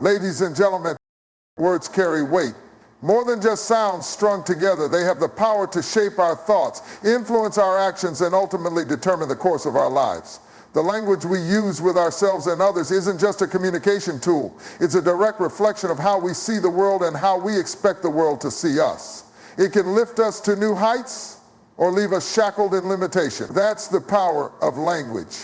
Ladies and gentlemen, words carry weight. More than just sounds strung together, they have the power to shape our thoughts, influence our actions, and ultimately determine the course of our lives. The language we use with ourselves and others isn't just a communication tool. It's a direct reflection of how we see the world and how we expect the world to see us. It can lift us to new heights or leave us shackled in limitation. That's the power of language.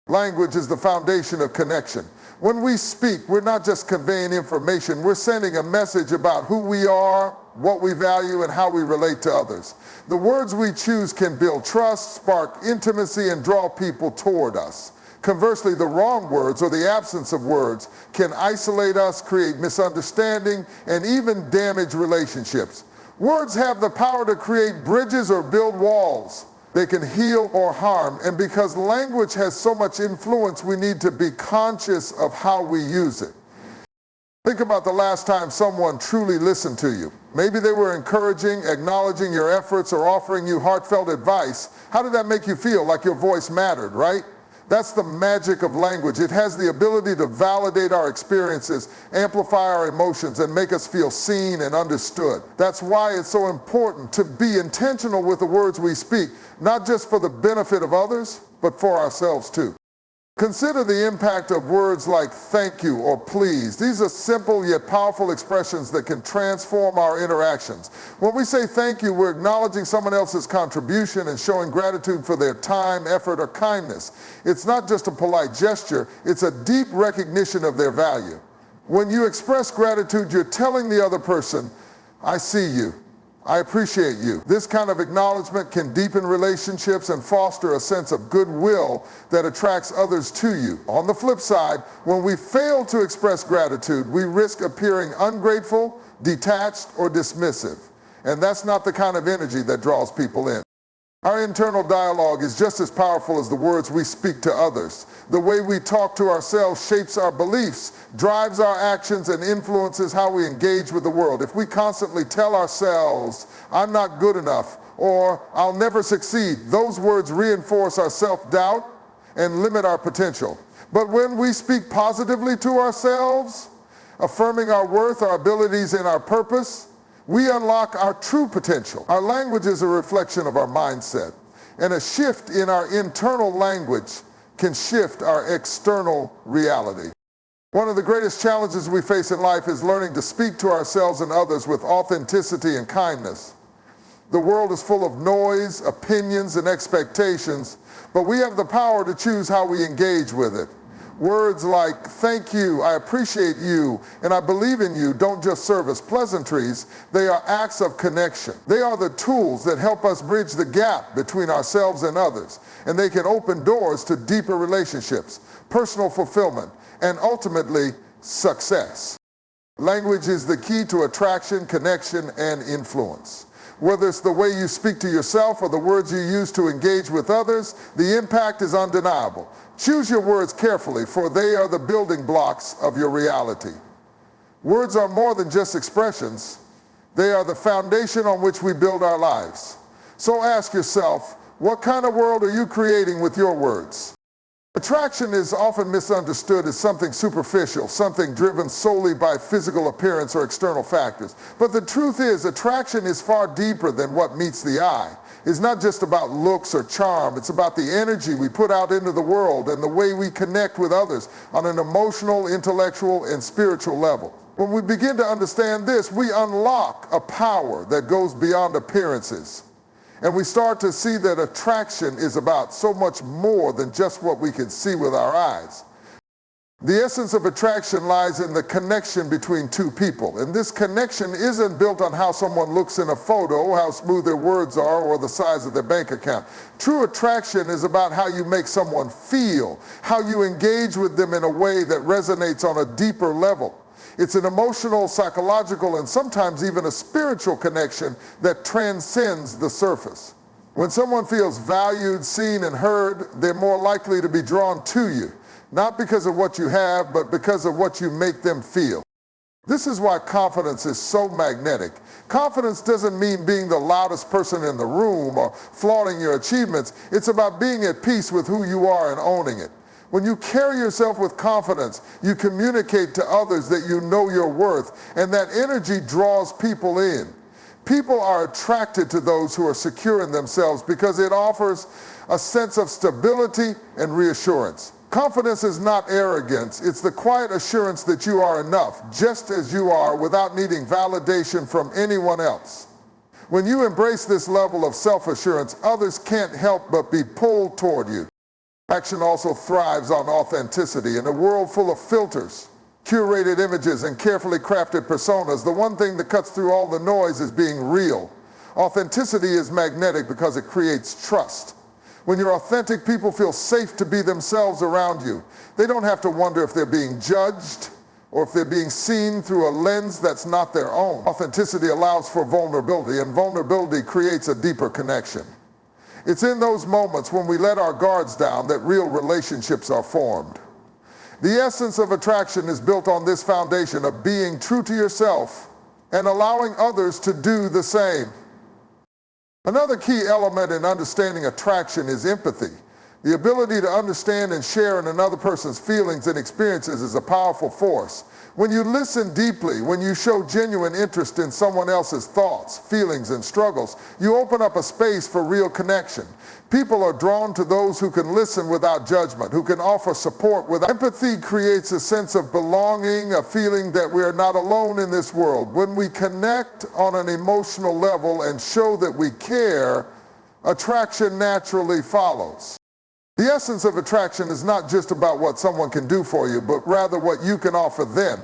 Language is the foundation of connection. When we speak, we're not just conveying information, we're sending a message about who we are, what we value, and how we relate to others. The words we choose can build trust, spark intimacy, and draw people toward us. Conversely, the wrong words or the absence of words can isolate us, create misunderstanding, and even damage relationships. Words have the power to create bridges or build walls. They can heal or harm, and because language has so much influence, we need to be conscious of how we use it. Think about the last time someone truly listened to you. Maybe they were encouraging, acknowledging your efforts, or offering you heartfelt advice. How did that make you feel? Like your voice mattered, right? That's the magic of language. It has the ability to validate our experiences, amplify our emotions, and make us feel seen and understood. That's why it's so important to be intentional with the words we speak, not just for the benefit of others, but for ourselves too. Consider the impact of words like thank you or please. These are simple yet powerful expressions that can transform our interactions. When we say thank you, we're acknowledging someone else's contribution and showing gratitude for their time, effort, or kindness. It's not just a polite gesture, it's a deep recognition of their value. When you express gratitude, you're telling the other person, I see you. I appreciate you. This kind of acknowledgement can deepen relationships and foster a sense of goodwill that attracts others to you. On the flip side, when we fail to express gratitude, we risk appearing ungrateful, detached, or dismissive. And that's not the kind of energy that draws people in. Our internal dialogue is just as powerful as the words we speak to others. The way we talk to ourselves shapes our beliefs, drives our actions, and influences how we engage with the world. If we constantly tell ourselves, I'm not good enough, or I'll never succeed, those words reinforce our self-doubt and limit our potential. But when we speak positively to ourselves, affirming our worth, our abilities, and our purpose, we unlock our true potential. Our language is a reflection of our mindset, and a shift in our internal language can shift our external reality. One of the greatest challenges we face in life is learning to speak to ourselves and others with authenticity and kindness. The world is full of noise, opinions, and expectations, but we have the power to choose how we engage with it. Words like, thank you, I appreciate you, and I believe in you don't just serve as pleasantries, they are acts of connection. They are the tools that help us bridge the gap between ourselves and others, and they can open doors to deeper relationships, personal fulfillment, and ultimately, success. Language is the key to attraction, connection, and influence. Whether it's the way you speak to yourself or the words you use to engage with others, the impact is undeniable. Choose your words carefully, for they are the building blocks of your reality. Words are more than just expressions. They are the foundation on which we build our lives. So ask yourself, what kind of world are you creating with your words? Attraction is often misunderstood as something superficial, something driven solely by physical appearance or external factors. But the truth is, attraction is far deeper than what meets the eye. It's not just about looks or charm, it's about the energy we put out into the world and the way we connect with others on an emotional, intellectual, and spiritual level. When we begin to understand this, we unlock a power that goes beyond appearances. And we start to see that attraction is about so much more than just what we can see with our eyes. The essence of attraction lies in the connection between two people. And this connection isn't built on how someone looks in a photo, how smooth their words are, or the size of their bank account. True attraction is about how you make someone feel, how you engage with them in a way that resonates on a deeper level. It's an emotional, psychological, and sometimes even a spiritual connection that transcends the surface. When someone feels valued, seen, and heard, they're more likely to be drawn to you, not because of what you have, but because of what you make them feel. This is why confidence is so magnetic. Confidence doesn't mean being the loudest person in the room or flaunting your achievements. It's about being at peace with who you are and owning it. When you carry yourself with confidence, you communicate to others that you know your worth, and that energy draws people in. People are attracted to those who are secure in themselves because it offers a sense of stability and reassurance. Confidence is not arrogance. It's the quiet assurance that you are enough, just as you are, without needing validation from anyone else. When you embrace this level of self-assurance, others can't help but be pulled toward you. Action also thrives on authenticity. In a world full of filters, curated images, and carefully crafted personas, the one thing that cuts through all the noise is being real. Authenticity is magnetic because it creates trust. When you're authentic, people feel safe to be themselves around you. They don't have to wonder if they're being judged or if they're being seen through a lens that's not their own. Authenticity allows for vulnerability, and vulnerability creates a deeper connection. It's in those moments when we let our guards down that real relationships are formed. The essence of attraction is built on this foundation of being true to yourself and allowing others to do the same. Another key element in understanding attraction is empathy. The ability to understand and share in another person's feelings and experiences is a powerful force. When you listen deeply, when you show genuine interest in someone else's thoughts, feelings, and struggles, you open up a space for real connection. People are drawn to those who can listen without judgment, who can offer support without. Empathy creates a sense of belonging, a feeling that we are not alone in this world. When we connect on an emotional level and show that we care, attraction naturally follows. The essence of attraction is not just about what someone can do for you, but rather what you can offer them.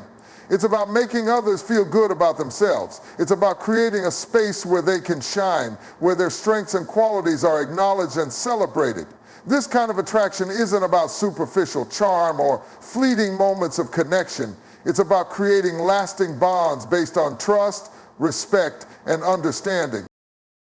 It's about making others feel good about themselves. It's about creating a space where they can shine, where their strengths and qualities are acknowledged and celebrated. This kind of attraction isn't about superficial charm or fleeting moments of connection. It's about creating lasting bonds based on trust, respect, and understanding.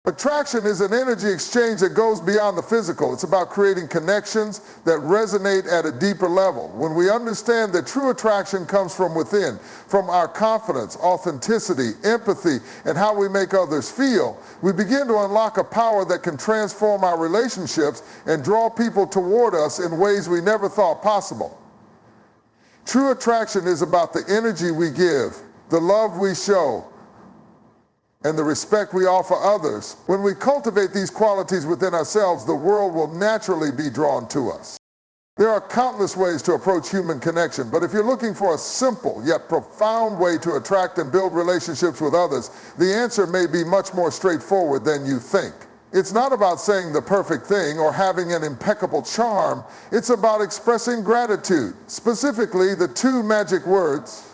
Attraction is an energy exchange that goes beyond the physical. It's about creating connections that resonate at a deeper level. When we understand that true attraction comes from within, from our confidence, authenticity, empathy, and how we make others feel, we begin to unlock a power that can transform our relationships and draw people toward us in ways we never thought possible. True attraction is about the energy we give, the love we show, and the respect we offer others. When we cultivate these qualities within ourselves, the world will naturally be drawn to us. There are countless ways to approach human connection, but if you're looking for a simple yet profound way to attract and build relationships with others, the answer may be much more straightforward than you think. It's not about saying the perfect thing or having an impeccable charm. It's about expressing gratitude, specifically the two magic words,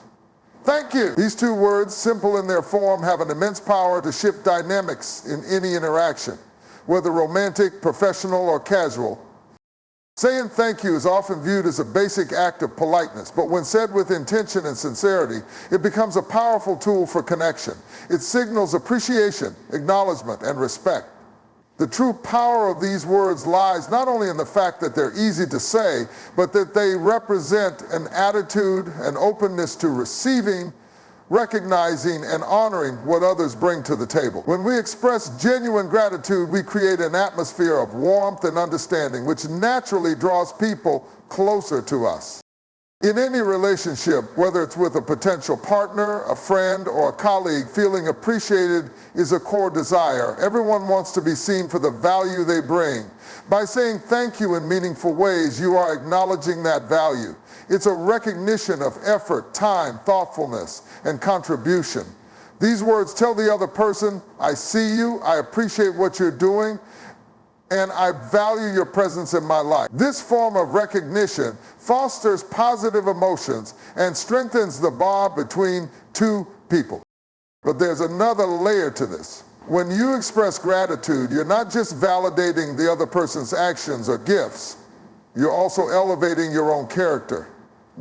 thank you. These two words, simple in their form, have an immense power to shift dynamics in any interaction, whether romantic, professional, or casual. Saying thank you is often viewed as a basic act of politeness, but when said with intention and sincerity, it becomes a powerful tool for connection. It signals appreciation, acknowledgement, and respect. The true power of these words lies not only in the fact that they're easy to say, but that they represent an attitude, an openness to receiving, recognizing, and honoring what others bring to the table. When we express genuine gratitude, we create an atmosphere of warmth and understanding, which naturally draws people closer to us. In any relationship, whether it's with a potential partner, a friend, or a colleague, feeling appreciated is a core desire. Everyone wants to be seen for the value they bring. By saying thank you in meaningful ways, you are acknowledging that value. It's a recognition of effort, time, thoughtfulness, and contribution. These words tell the other person, I see you, I appreciate what you're doing, and I value your presence in my life. This form of recognition fosters positive emotions and strengthens the bond between two people. But there's another layer to this. When you express gratitude, you're not just validating the other person's actions or gifts, you're also elevating your own character.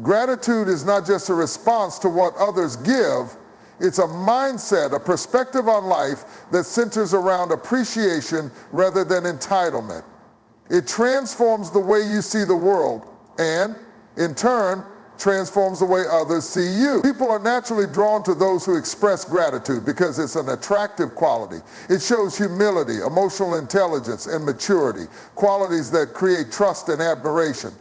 Gratitude is not just a response to what others give, it's a mindset, a perspective on life that centers around appreciation rather than entitlement. It transforms the way you see the world and, in turn, transforms the way others see you. People are naturally drawn to those who express gratitude because it's an attractive quality. It shows humility, emotional intelligence, and maturity, qualities that create trust and admiration.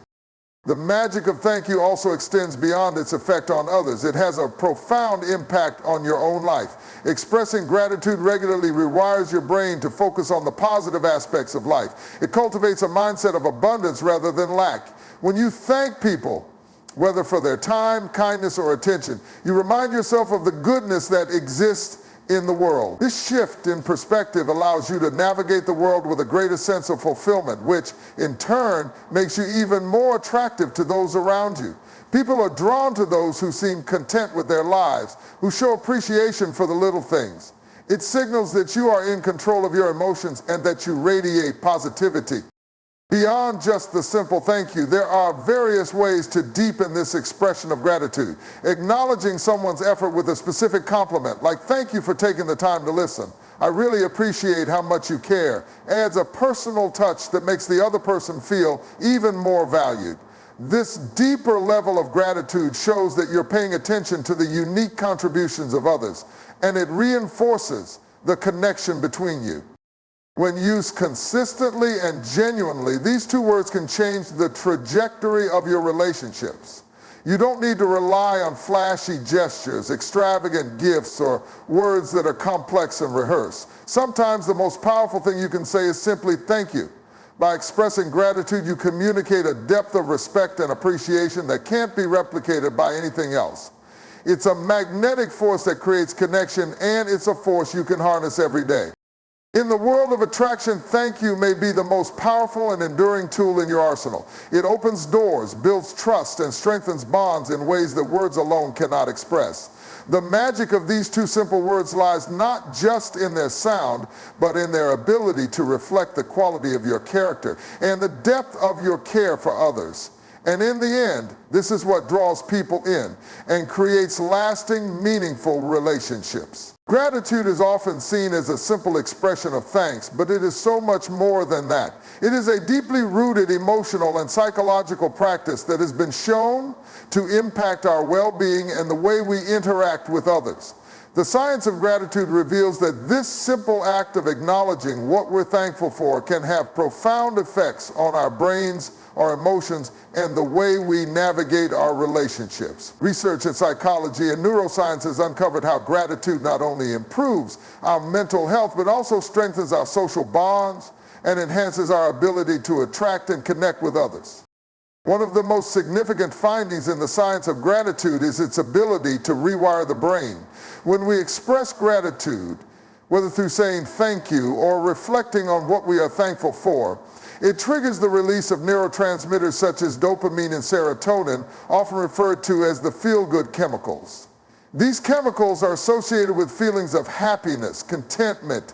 The magic of thank you also extends beyond its effect on others. It has a profound impact on your own life. Expressing gratitude regularly rewires your brain to focus on the positive aspects of life. It cultivates a mindset of abundance rather than lack. When you thank people, whether for their time, kindness, or attention, you remind yourself of the goodness that exists in the world. This shift in perspective allows you to navigate the world with a greater sense of fulfillment, which in turn makes you even more attractive to those around you. People are drawn to those who seem content with their lives, who show appreciation for the little things. It signals that you are in control of your emotions and that you radiate positivity. Beyond just the simple thank you, there are various ways to deepen this expression of gratitude. Acknowledging someone's effort with a specific compliment, like thank you for taking the time to listen. I really appreciate how much you care, adds a personal touch that makes the other person feel even more valued. This deeper level of gratitude shows that you're paying attention to the unique contributions of others, and it reinforces the connection between you. When used consistently and genuinely, these two words can change the trajectory of your relationships. You don't need to rely on flashy gestures, extravagant gifts, or words that are complex and rehearsed. Sometimes the most powerful thing you can say is simply thank you. By expressing gratitude, you communicate a depth of respect and appreciation that can't be replicated by anything else. It's a magnetic force that creates connection, and it's a force you can harness every day. In the world of attraction, thank you may be the most powerful and enduring tool in your arsenal. It opens doors, builds trust, and strengthens bonds in ways that words alone cannot express. The magic of these two simple words lies not just in their sound, but in their ability to reflect the quality of your character and the depth of your care for others. And in the end, this is what draws people in and creates lasting, meaningful relationships. Gratitude is often seen as a simple expression of thanks, but it is so much more than that. It is a deeply rooted emotional and psychological practice that has been shown to impact our well-being and the way we interact with others. The science of gratitude reveals that this simple act of acknowledging what we're thankful for can have profound effects on our brains, our emotions, and the way we navigate our relationships. Research in psychology and neuroscience has uncovered how gratitude not only improves our mental health, but also strengthens our social bonds and enhances our ability to attract and connect with others. One of the most significant findings in the science of gratitude is its ability to rewire the brain. When we express gratitude, whether through saying thank you or reflecting on what we are thankful for, it triggers the release of neurotransmitters such as dopamine and serotonin, often referred to as the feel-good chemicals. These chemicals are associated with feelings of happiness, contentment,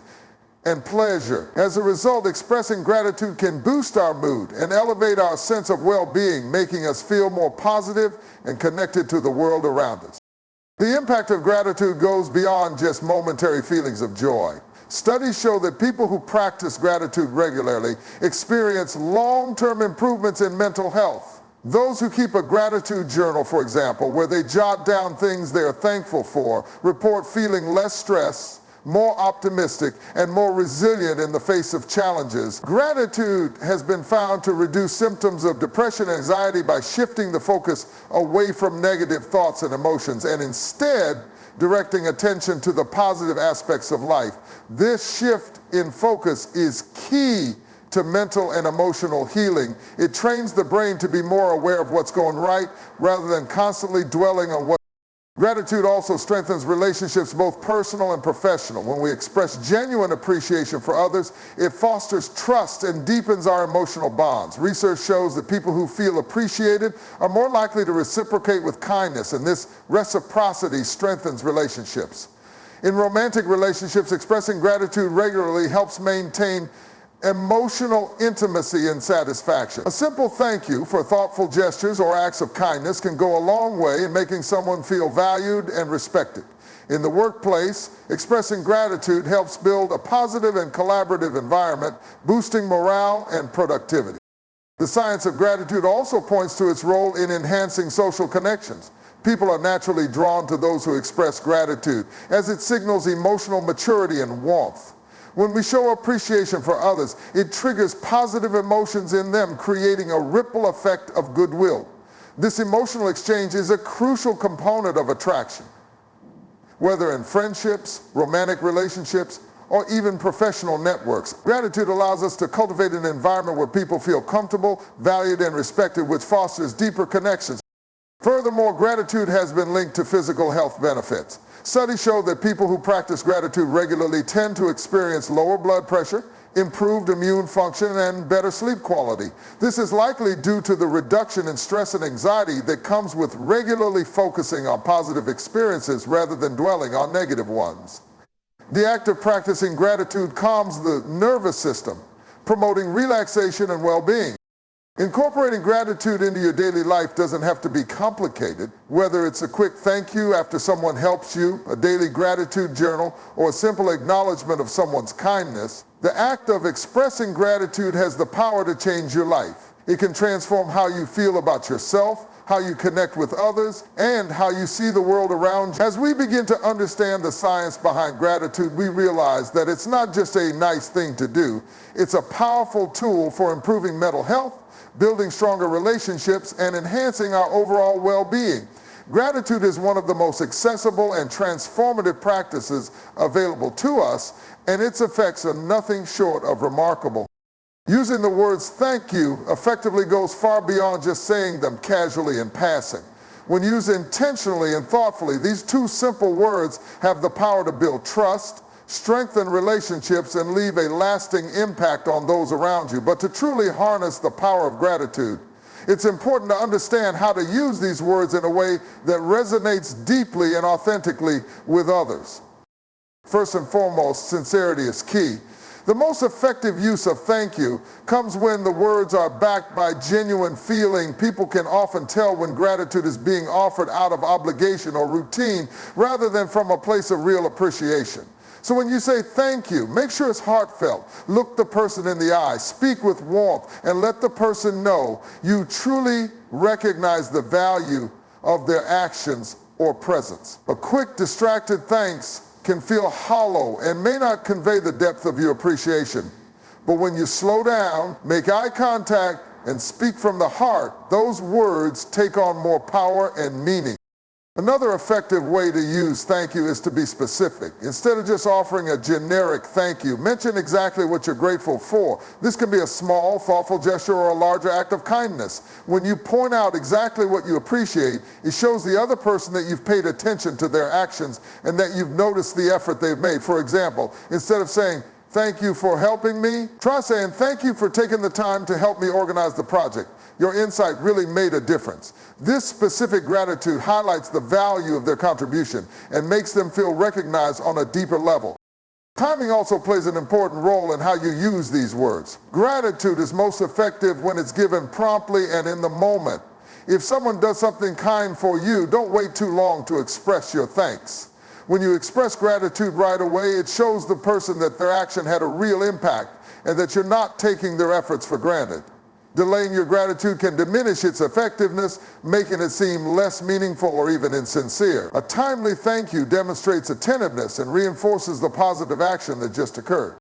and pleasure. As a result, expressing gratitude can boost our mood and elevate our sense of well-being, making us feel more positive and connected to the world around us. The impact of gratitude goes beyond just momentary feelings of joy. Studies show that people who practice gratitude regularly experience long-term improvements in mental health. Those who keep a gratitude journal, for example, where they jot down things they are thankful for, report feeling less stress, more optimistic, and more resilient in the face of challenges. Gratitude has been found to reduce symptoms of depression and anxiety by shifting the focus away from negative thoughts and emotions and instead directing attention to the positive aspects of life. This shift in focus is key to mental and emotional healing. It trains the brain to be more aware of what's going right rather than constantly dwelling on what. Gratitude also strengthens relationships, both personal and professional. When we express genuine appreciation for others, it fosters trust and deepens our emotional bonds. Research shows that people who feel appreciated are more likely to reciprocate with kindness, and this reciprocity strengthens relationships. In romantic relationships, expressing gratitude regularly helps maintain emotional intimacy and satisfaction. A simple thank you for thoughtful gestures or acts of kindness can go a long way in making someone feel valued and respected. In the workplace, expressing gratitude helps build a positive and collaborative environment, boosting morale and productivity. The science of gratitude also points to its role in enhancing social connections. People are naturally drawn to those who express gratitude, as it signals emotional maturity and warmth. When we show appreciation for others, it triggers positive emotions in them, creating a ripple effect of goodwill. This emotional exchange is a crucial component of attraction. Whether in friendships, romantic relationships, or even professional networks, gratitude allows us to cultivate an environment where people feel comfortable, valued, and respected, which fosters deeper connections. Furthermore, gratitude has been linked to physical health benefits. Studies show that people who practice gratitude regularly tend to experience lower blood pressure, improved immune function, and better sleep quality. This is likely due to the reduction in stress and anxiety that comes with regularly focusing on positive experiences rather than dwelling on negative ones. The act of practicing gratitude calms the nervous system, promoting relaxation and well-being. Incorporating gratitude into your daily life doesn't have to be complicated. Whether it's a quick thank you after someone helps you, a daily gratitude journal, or a simple acknowledgement of someone's kindness, the act of expressing gratitude has the power to change your life. It can transform how you feel about yourself, how you connect with others, and how you see the world around you. As we begin to understand the science behind gratitude, we realize that it's not just a nice thing to do, it's a powerful tool for improving mental health, building stronger relationships, and enhancing our overall well-being. Gratitude is one of the most accessible and transformative practices available to us, and its effects are nothing short of remarkable. Using the words thank you effectively goes far beyond just saying them casually in passing. When used intentionally and thoughtfully, these two simple words have the power to build trust, strengthen relationships, and leave a lasting impact on those around you. But to truly harness the power of gratitude, it's important to understand how to use these words in a way that resonates deeply and authentically with others. First and foremost, sincerity is key. The most effective use of thank you comes when the words are backed by genuine feeling. People can often tell when gratitude is being offered out of obligation or routine rather than from a place of real appreciation. So when you say thank you, make sure it's heartfelt. Look the person in the eye, speak with warmth, and let the person know you truly recognize the value of their actions or presence. A quick, distracted thanks can feel hollow and may not convey the depth of your appreciation. But when you slow down, make eye contact, and speak from the heart, those words take on more power and meaning. Another effective way to use thank you is to be specific. Instead of just offering a generic thank you, mention exactly what you're grateful for. This can be a small, thoughtful gesture or a larger act of kindness. When you point out exactly what you appreciate, it shows the other person that you've paid attention to their actions and that you've noticed the effort they've made. For example, instead of saying, thank you for helping me, try saying, thank you for taking the time to help me organize the project. Your insight really made a difference. This specific gratitude highlights the value of their contribution and makes them feel recognized on a deeper level. Timing also plays an important role in how you use these words. Gratitude is most effective when it's given promptly and in the moment. If someone does something kind for you, don't wait too long to express your thanks. When you express gratitude right away, it shows the person that their action had a real impact and that you're not taking their efforts for granted. Delaying your gratitude can diminish its effectiveness, making it seem less meaningful or even insincere. A timely thank you demonstrates attentiveness and reinforces the positive action that just occurred.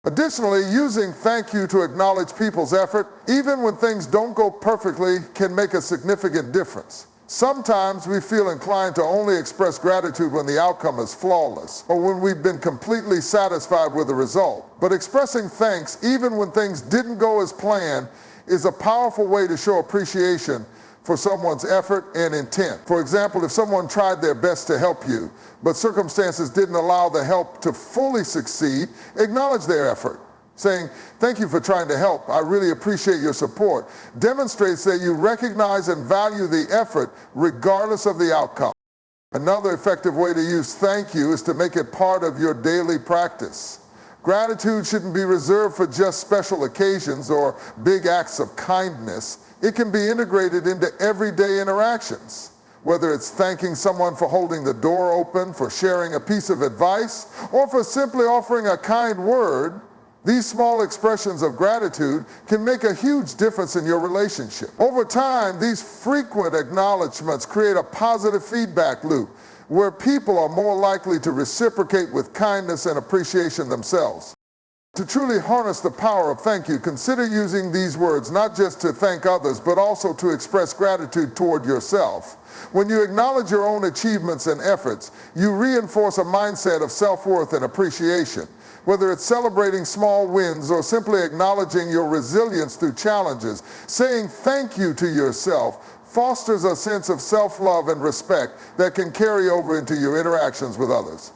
Additionally, using thank you to acknowledge people's effort, even when things don't go perfectly, can make a significant difference. Sometimes we feel inclined to only express gratitude when the outcome is flawless or when we've been completely satisfied with the result. But expressing thanks, even when things didn't go as planned, is a powerful way to show appreciation for someone's effort and intent. For example, if someone tried their best to help you, but circumstances didn't allow the help to fully succeed, acknowledge their effort. Saying, thank you for trying to help, I really appreciate your support, demonstrates that you recognize and value the effort regardless of the outcome. Another effective way to use thank you is to make it part of your daily practice. Gratitude shouldn't be reserved for just special occasions or big acts of kindness. It can be integrated into everyday interactions. Whether it's thanking someone for holding the door open, for sharing a piece of advice, or for simply offering a kind word, these small expressions of gratitude can make a huge difference in your relationship. Over time, these frequent acknowledgments create a positive feedback loop where people are more likely to reciprocate with kindness and appreciation themselves. To truly harness the power of thank you, consider using these words not just to thank others, but also to express gratitude toward yourself. When you acknowledge your own achievements and efforts, you reinforce a mindset of self-worth and appreciation. Whether it's celebrating small wins or simply acknowledging your resilience through challenges, saying thank you to yourself fosters a sense of self-love and respect that can carry over into your interactions with others.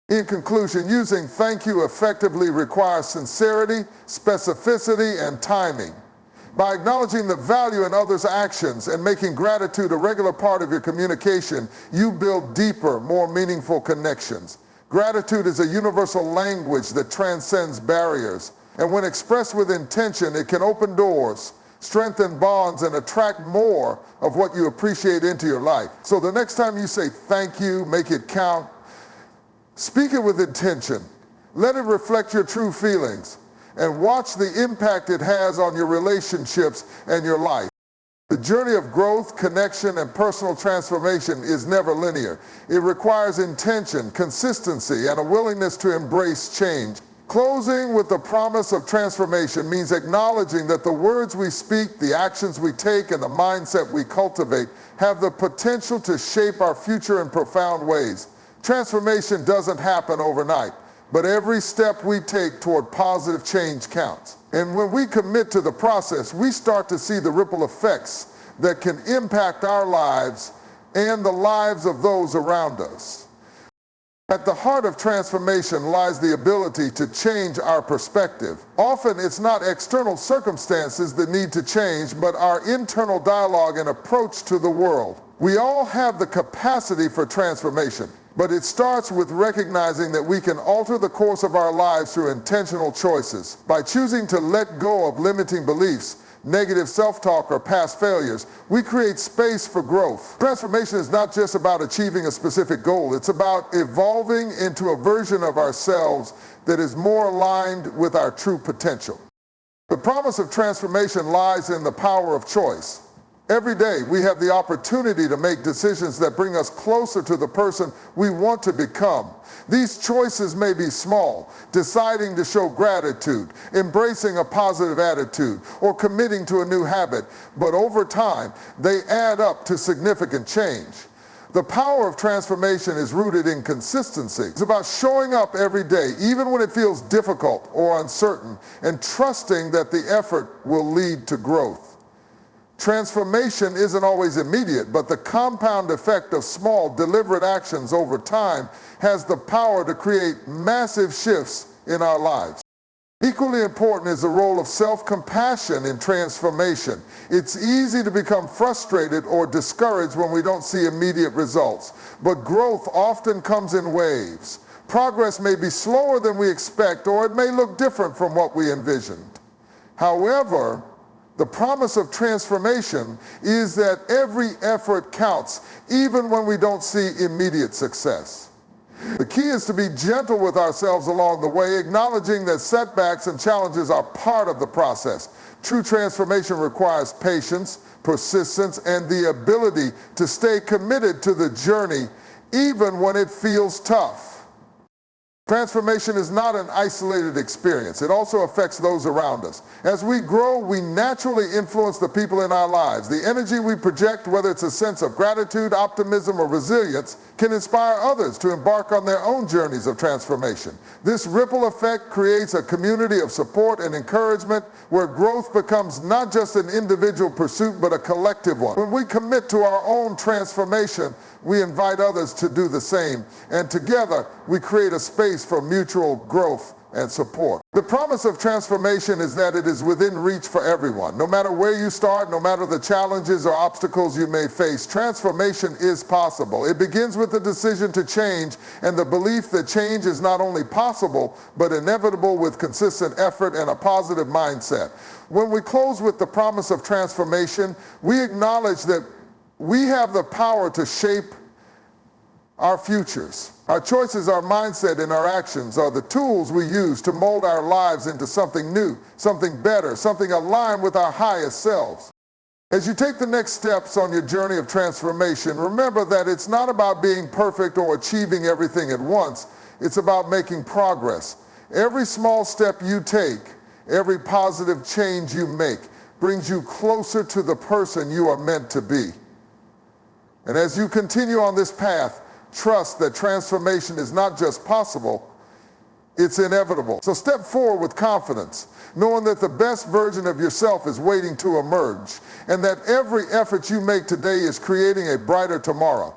In conclusion, using thank you effectively requires sincerity, specificity, and timing. By acknowledging the value in others' actions and making gratitude a regular part of your communication, you build deeper, more meaningful connections. Gratitude is a universal language that transcends barriers, and when expressed with intention, it can open doors, strengthen bonds, and attract more of what you appreciate into your life. So the next time you say thank you, make it count. Speak it with intention. Let it reflect your true feelings, and watch the impact it has on your relationships and your life. The journey of growth, connection, and personal transformation is never linear. It requires intention, consistency, and a willingness to embrace change. Closing with the promise of transformation means acknowledging that the words we speak, the actions we take, and the mindset we cultivate have the potential to shape our future in profound ways. Transformation doesn't happen overnight, but every step we take toward positive change counts. And when we commit to the process, we start to see the ripple effects that can impact our lives and the lives of those around us. At the heart of transformation lies the ability to change our perspective. Often it's not external circumstances that need to change, but our internal dialogue and approach to the world. We all have the capacity for transformation, but it starts with recognizing that we can alter the course of our lives through intentional choices. By choosing to let go of limiting beliefs, negative self-talk, or past failures, we create space for growth. Transformation is not just about achieving a specific goal. It's about evolving into a version of ourselves that is more aligned with our true potential. The promise of transformation lies in the power of choice. Every day, we have the opportunity to make decisions that bring us closer to the person we want to become. These choices may be small, deciding to show gratitude, embracing a positive attitude, or committing to a new habit, but over time, they add up to significant change. The power of transformation is rooted in consistency. It's about showing up every day, even when it feels difficult or uncertain, and trusting that the effort will lead to growth. Transformation isn't always immediate, but the compound effect of small, deliberate actions over time has the power to create massive shifts in our lives. Equally important is the role of self-compassion in transformation. It's easy to become frustrated or discouraged when we don't see immediate results, but growth often comes in waves. Progress may be slower than we expect, or it may look different from what we envisioned. However, the promise of transformation is that every effort counts, even when we don't see immediate success. The key is to be gentle with ourselves along the way, acknowledging that setbacks and challenges are part of the process. True transformation requires patience, persistence, and the ability to stay committed to the journey, even when it feels tough. Transformation is not an isolated experience. It also affects those around us. As we grow, we naturally influence the people in our lives. The energy we project, whether it's a sense of gratitude, optimism, or resilience, can inspire others to embark on their own journeys of transformation. This ripple effect creates a community of support and encouragement where growth becomes not just an individual pursuit, but a collective one. When we commit to our own transformation, we invite others to do the same, and together we create a space for mutual growth and support. The promise of transformation is that it is within reach for everyone. No matter where you start, no matter the challenges or obstacles you may face, transformation is possible. It begins with the decision to change and the belief that change is not only possible, but inevitable with consistent effort and a positive mindset. When we close with the promise of transformation, we acknowledge that we have the power to shape our futures. Our choices, our mindset, and our actions are the tools we use to mold our lives into something new, something better, something aligned with our highest selves. As you take the next steps on your journey of transformation, remember that it's not about being perfect or achieving everything at once. It's about making progress. Every small step you take, every positive change you make, brings you closer to the person you are meant to be. And as you continue on this path, trust that transformation is not just possible, it's inevitable. So step forward with confidence, knowing that the best version of yourself is waiting to emerge, and that every effort you make today is creating a brighter tomorrow.